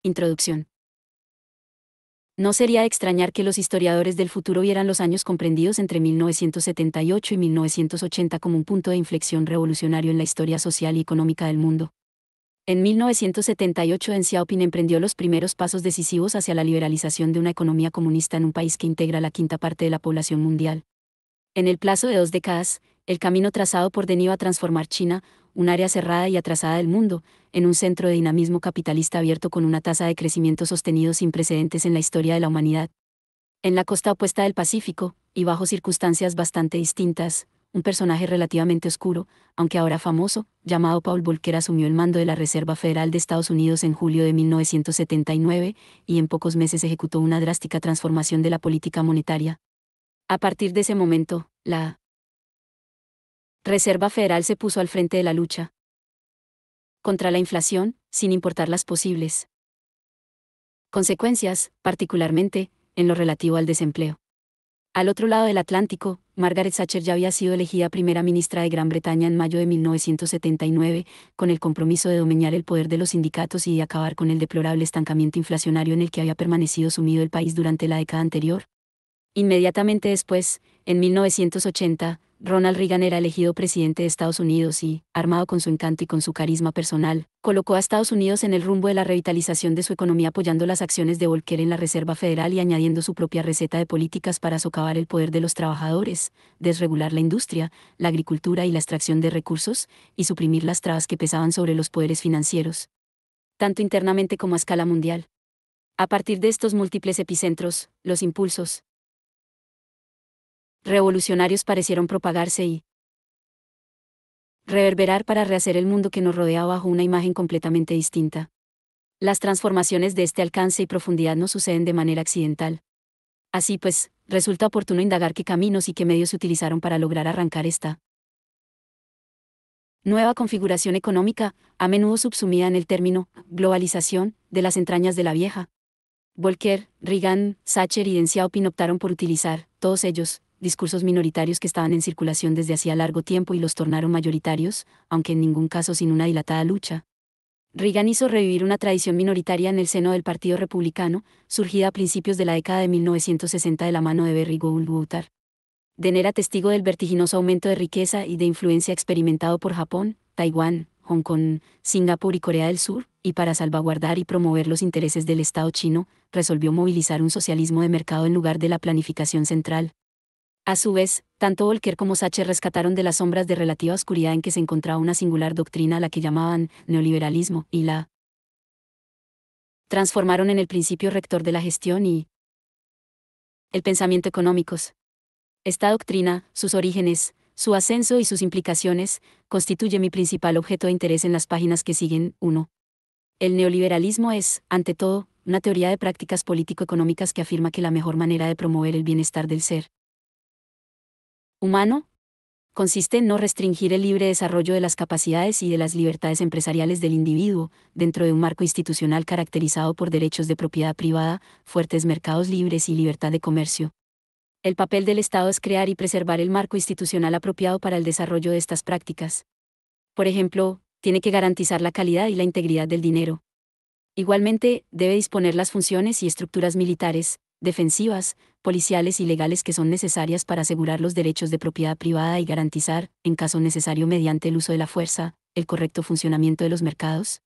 Introducción. No sería de extrañar que los historiadores del futuro vieran los años comprendidos entre 1978 y 1980 como un punto de inflexión revolucionario en la historia social y económica del mundo. En 1978 Deng Xiaoping emprendió los primeros pasos decisivos hacia la liberalización de una economía comunista en un país que integra la quinta parte de la población mundial. En el plazo de 2 décadas, el camino trazado por Deng iba a transformar China, un área cerrada y atrasada del mundo, en un centro de dinamismo capitalista abierto con una tasa de crecimiento sostenido sin precedentes en la historia de la humanidad. En la costa opuesta del Pacífico, y bajo circunstancias bastante distintas, un personaje relativamente oscuro, aunque ahora famoso, llamado Paul Volcker asumió el mando de la Reserva Federal de Estados Unidos en julio de 1979, y en pocos meses ejecutó una drástica transformación de la política monetaria. A partir de ese momento, la Reserva Federal se puso al frente de la lucha contra la inflación, sin importar las posibles consecuencias, particularmente, en lo relativo al desempleo. Al otro lado del Atlántico, Margaret Thatcher ya había sido elegida primera ministra de Gran Bretaña en mayo de 1979, con el compromiso de domeñar el poder de los sindicatos y de acabar con el deplorable estancamiento inflacionario en el que había permanecido sumido el país durante la década anterior. Inmediatamente después, en 1980, Ronald Reagan era elegido presidente de Estados Unidos y, armado con su encanto y con su carisma personal, colocó a Estados Unidos en el rumbo de la revitalización de su economía apoyando las acciones de Volcker en la Reserva Federal y añadiendo su propia receta de políticas para socavar el poder de los trabajadores, desregular la industria, la agricultura y la extracción de recursos, y suprimir las trabas que pesaban sobre los poderes financieros, tanto internamente como a escala mundial. A partir de estos múltiples epicentros, los impulsos revolucionarios parecieron propagarse y reverberar para rehacer el mundo que nos rodea bajo una imagen completamente distinta. Las transformaciones de este alcance y profundidad no suceden de manera accidental. Así pues, resulta oportuno indagar qué caminos y qué medios se utilizaron para lograr arrancar esta nueva configuración económica, a menudo subsumida en el término globalización, de las entrañas de la vieja. Volcker, Reagan, Thatcher y Deng Xiaoping optaron por utilizar, todos ellos, discursos minoritarios que estaban en circulación desde hacía largo tiempo y los tornaron mayoritarios, aunque en ningún caso sin una dilatada lucha. Reagan hizo revivir una tradición minoritaria en el seno del Partido Republicano, surgida a principios de la década de 1960 de la mano de Barry Goldwater. Deng era testigo del vertiginoso aumento de riqueza y de influencia experimentado por Japón, Taiwán, Hong Kong, Singapur y Corea del Sur, y para salvaguardar y promover los intereses del Estado chino, resolvió movilizar un socialismo de mercado en lugar de la planificación central. A su vez, tanto Volcker como Thatcher rescataron de las sombras de relativa oscuridad en que se encontraba una singular doctrina a la que llamaban neoliberalismo, y la transformaron en el principio rector de la gestión y el pensamiento económicos. Esta doctrina, sus orígenes, su ascenso y sus implicaciones, constituye mi principal objeto de interés en las páginas que siguen. 1. El neoliberalismo es, ante todo, una teoría de prácticas político-económicas que afirma que la mejor manera de promover el bienestar del ser humano consiste en no restringir el libre desarrollo de las capacidades y de las libertades empresariales del individuo, dentro de un marco institucional caracterizado por derechos de propiedad privada, fuertes mercados libres y libertad de comercio. El papel del Estado es crear y preservar el marco institucional apropiado para el desarrollo de estas prácticas. Por ejemplo, tiene que garantizar la calidad y la integridad del dinero. Igualmente, debe disponer las funciones y estructuras militares, defensivas, policiales y legales que son necesarias para asegurar los derechos de propiedad privada y garantizar, en caso necesario mediante el uso de la fuerza, el correcto funcionamiento de los mercados.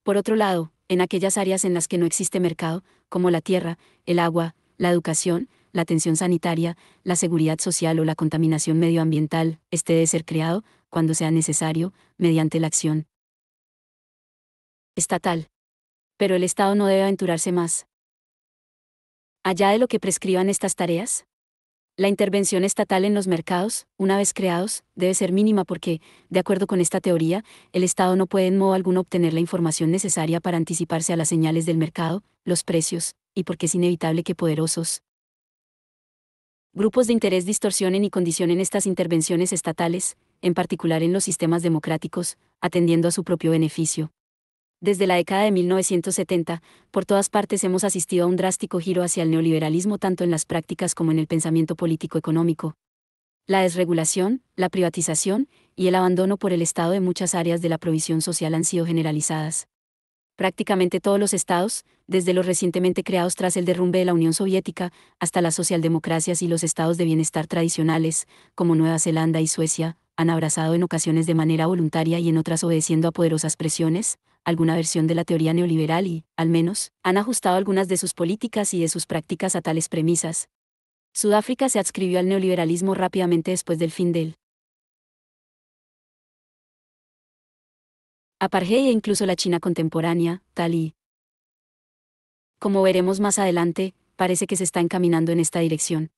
Por otro lado, en aquellas áreas en las que no existe mercado, como la tierra, el agua, la educación, la atención sanitaria, la seguridad social o la contaminación medioambiental, este debe ser creado, cuando sea necesario, mediante la acción estatal. Pero el Estado no debe aventurarse más allá de lo que prescriban estas tareas. La intervención estatal en los mercados, una vez creados, debe ser mínima porque, de acuerdo con esta teoría, el Estado no puede en modo alguno obtener la información necesaria para anticiparse a las señales del mercado, los precios, y porque es inevitable que poderosos grupos de interés distorsionen y condicionen estas intervenciones estatales, en particular en los sistemas democráticos, atendiendo a su propio beneficio. Desde la década de 1970, por todas partes hemos asistido a un drástico giro hacia el neoliberalismo tanto en las prácticas como en el pensamiento político-económico. La desregulación, la privatización y el abandono por el Estado de muchas áreas de la provisión social han sido generalizadas. Prácticamente todos los estados, desde los recientemente creados tras el derrumbe de la Unión Soviética, hasta las socialdemocracias y los estados de bienestar tradicionales, como Nueva Zelanda y Suecia, han abrazado en ocasiones de manera voluntaria y en otras obedeciendo a poderosas presiones, alguna versión de la teoría neoliberal y, al menos, han ajustado algunas de sus políticas y de sus prácticas a tales premisas. Sudáfrica se adscribió al neoliberalismo rápidamente después del fin del apartheid e incluso la China contemporánea, tal y como veremos más adelante, parece que se está encaminando en esta dirección.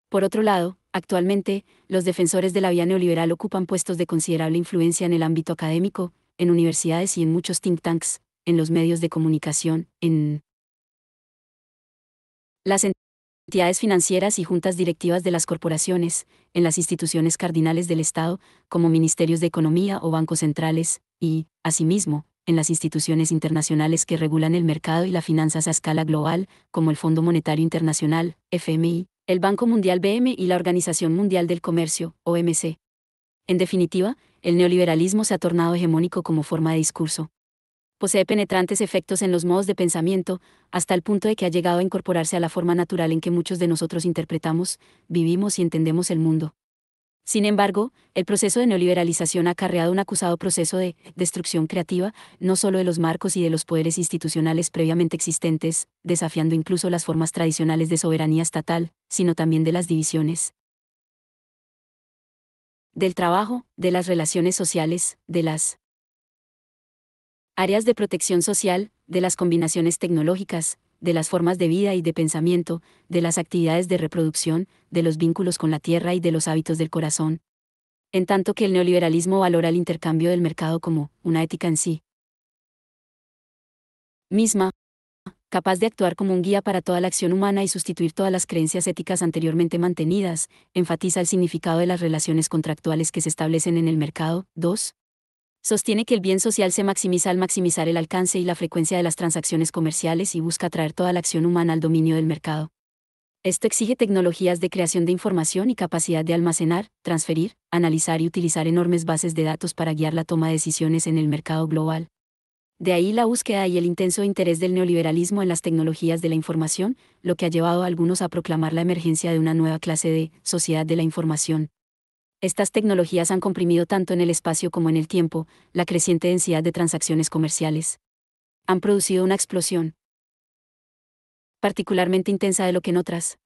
Por otro lado, actualmente, los defensores de la vía neoliberal ocupan puestos de considerable influencia en el ámbito académico, en universidades y en muchos think tanks, en los medios de comunicación, en las entidades financieras y juntas directivas de las corporaciones, en las instituciones cardinales del Estado, como ministerios de Economía o bancos centrales, y, asimismo, en las instituciones internacionales que regulan el mercado y las finanzas a escala global, como el Fondo Monetario Internacional, FMI, el Banco Mundial BM y la Organización Mundial del Comercio, OMC. En definitiva, el neoliberalismo se ha tornado hegemónico como forma de discurso. Posee penetrantes efectos en los modos de pensamiento, hasta el punto de que ha llegado a incorporarse a la forma natural en que muchos de nosotros interpretamos, vivimos y entendemos el mundo. Sin embargo, el proceso de neoliberalización ha acarreado un acusado proceso de destrucción creativa, no solo de los marcos y de los poderes institucionales previamente existentes, desafiando incluso las formas tradicionales de soberanía estatal, sino también de las divisiones del trabajo, de las relaciones sociales, de las áreas de protección social, de las combinaciones tecnológicas, de las formas de vida y de pensamiento, de las actividades de reproducción, de los vínculos con la tierra y de los hábitos del corazón. En tanto que el neoliberalismo valora el intercambio del mercado como una ética en sí misma, capaz de actuar como un guía para toda la acción humana y sustituir todas las creencias éticas anteriormente mantenidas, enfatiza el significado de las relaciones contractuales que se establecen en el mercado. 2. Sostiene que el bien social se maximiza al maximizar el alcance y la frecuencia de las transacciones comerciales y busca atraer toda la acción humana al dominio del mercado. Esto exige tecnologías de creación de información y capacidad de almacenar, transferir, analizar y utilizar enormes bases de datos para guiar la toma de decisiones en el mercado global. De ahí la búsqueda y el intenso interés del neoliberalismo en las tecnologías de la información, lo que ha llevado a algunos a proclamar la emergencia de una nueva clase de sociedad de la información. Estas tecnologías han comprimido tanto en el espacio como en el tiempo la creciente densidad de transacciones comerciales. Han producido una explosión particularmente intensa de lo que en otras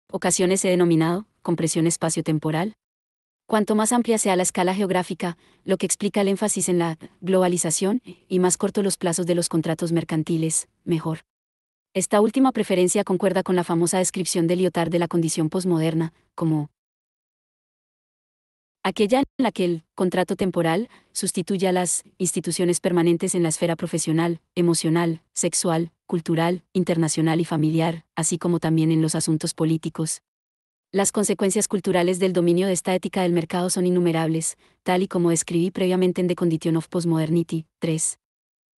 ocasiones he denominado compresión espacio-temporal. Cuanto más amplia sea la escala geográfica, lo que explica el énfasis en la globalización, y más cortos los plazos de los contratos mercantiles, mejor. Esta última preferencia concuerda con la famosa descripción de Lyotard de la condición posmoderna, como aquella en la que el contrato temporal sustituye a las instituciones permanentes en la esfera profesional, emocional, sexual, cultural, internacional y familiar, así como también en los asuntos políticos. Las consecuencias culturales del dominio de esta ética del mercado son innumerables, tal y como describí previamente en The Condition of Postmodernity. 3.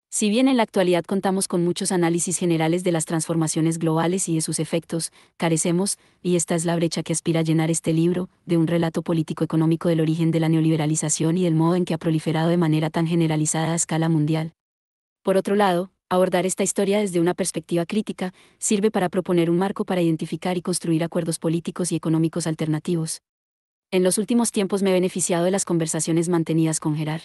Si bien en la actualidad contamos con muchos análisis generales de las transformaciones globales y de sus efectos, carecemos, y esta es la brecha que aspira a llenar este libro, de un relato político-económico del origen de la neoliberalización y del modo en que ha proliferado de manera tan generalizada a escala mundial. Por otro lado, abordar esta historia desde una perspectiva crítica sirve para proponer un marco para identificar y construir acuerdos políticos y económicos alternativos. En los últimos tiempos me he beneficiado de las conversaciones mantenidas con Gerard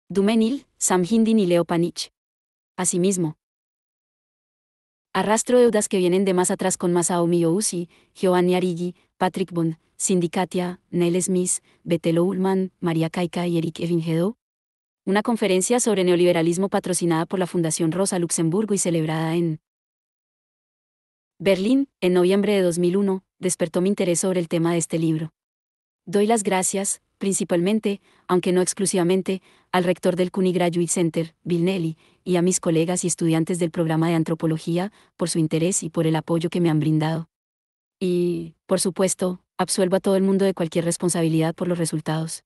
Dumenil, Sam Hindin y Leo Panich. Asimismo, arrastro deudas que vienen de más atrás con Masao Miyouchi, Giovanni Arrighi, Patrick Bond, Cindy Katia, Neil Smith, Betel Ullman, María Kaika y Eric Evingedo. Una conferencia sobre neoliberalismo patrocinada por la Fundación Rosa Luxemburgo y celebrada en Berlín, en noviembre de 2001, despertó mi interés sobre el tema de este libro. Doy las gracias, principalmente, aunque no exclusivamente, al rector del CUNY Graduate Center, Bill Nelly, y a mis colegas y estudiantes del programa de antropología, por su interés y por el apoyo que me han brindado. Y, por supuesto, absuelvo a todo el mundo de cualquier responsabilidad por los resultados.